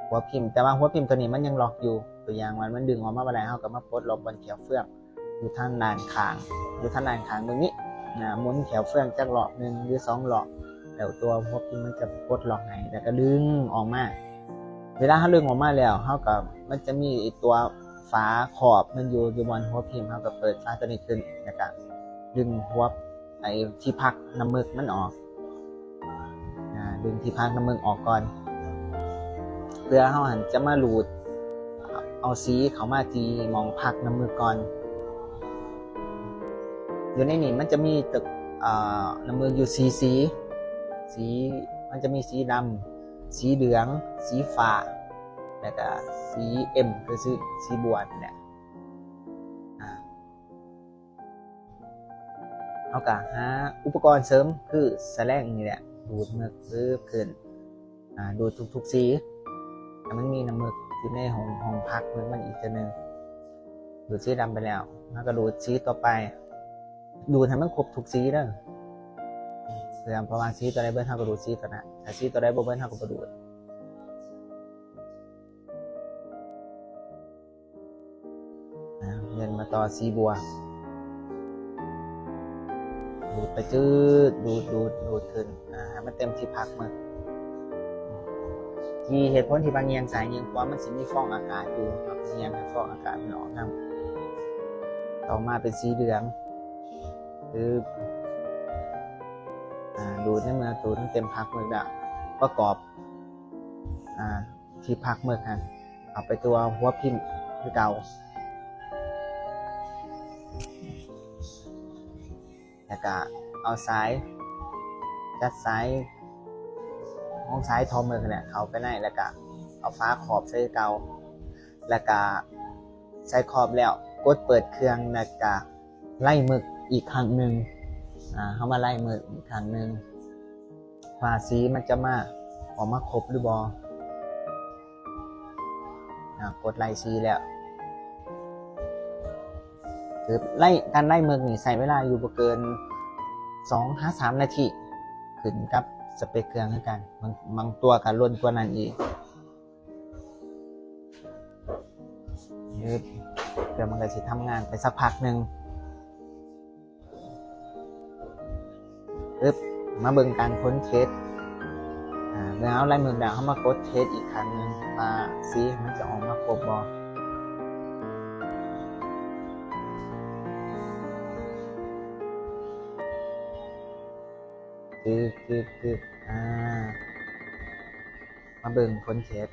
หัวพิมพ์แต่ว่าหัวพิมพ์ตัวนี้มันยังล็อกอยู่ตัวอย่างมันดึงออกมาบ่ได้เฮาก็มาปลดล็อกบนแขวเฟืองอยู่ทางด้านข้างตรงนี้หมุนแขวเฟืองจักรอบ1หรือ2รอบแล้วตัวหัวพิมพ์มันจะปลดล็อกให้แล้วก็ดึงออกมาเวลาเฮาดึงออกมาแล้วเฮาก็มันจะมีตัวฝาขอบมันอยู่บนหัวพิมพ์เฮาก็เปิดฝาตัวนี้ขึ้นแล้วก็ดึงหัวที่พักน้ำมึกมันออกดึงที่พักน้ำมึกออกก่อนเพื่อเขาหันจะมาหลูดเอาสีเขามาจีมองพักน้ำมึกก่อนอยู่ในนี้มันจะมีตึกน้ำมึกอยู่สีมันจะมีสีดำสีเหลืองสีฟ้าแล้วก็สีคือสีบัวเนี่ยเอากะหาอุปกรณ์เสริมคือแสลงนี่แหละดูดมึกหรือขึ้นดูดทุกสีแต่มันมีน้ำมึกอยู่ในห้องพักมึกมันอีกตัวหนึ่งดูดสีดำไปแล้วแล้วก็ดูดสีต่อไปดูดให้มันครบทุกสีเด้อเสื่อมประมาณสีตัวใดเบิ้ลเท่ากับดูดสีตัวนั้นถ้าสีตัวใดบ่เบิ้ลเท่ากับดูดเงินมาต่อสีบัวดูดไปจืดดูดขึ้นให้มันเต็มที่พักมึกที่เหตุผลที่บางเงียงสายเงียงขวามันสิมีฟองอากาศอยู่ครับเงียงให้ฟองอากาศมันออกครับต่อมาเป็นสีเหลืองคือดูดในเมื่อดูดเต็มพักมึกแล้วประกอบที่พักมึกกันเอาไปตัวหัวพิมพ์คือเก่าแล้วก็เอาสายจัดสายห้องซ้ายทอมมือเนี่ยเขาไปไหนแล้วก็เอาฟ้าขอบใส่เกาแล้วก็ใส่ขอบแล้วกดเปิดเครื่องแล้วก็ไล่หมึกอีกครั้งหนึ่งเขามาไล่หมึกอีกครั้งหนึ่งว่าสีมันจะมาออกมาครบหรือบกดไล่สีแล้วคือการไล่หมึกนี่ใส่เวลาอยู่ประเกิน2-3 นาทีขึ้นกับสเปคเครื่องเหมือนกันบางตัวกับล้นตัวนั้นอีกเดี๋ยวมันก็จะทำงานไปสักพักหนึ่งมาเบิ่งการค้นเทสแล้วไล่มือดาวเข้ามากดเทสอีกครั้งหนึ่งมาซีมันจะออกมาครบบอคือมาเบิ่งค้นเทส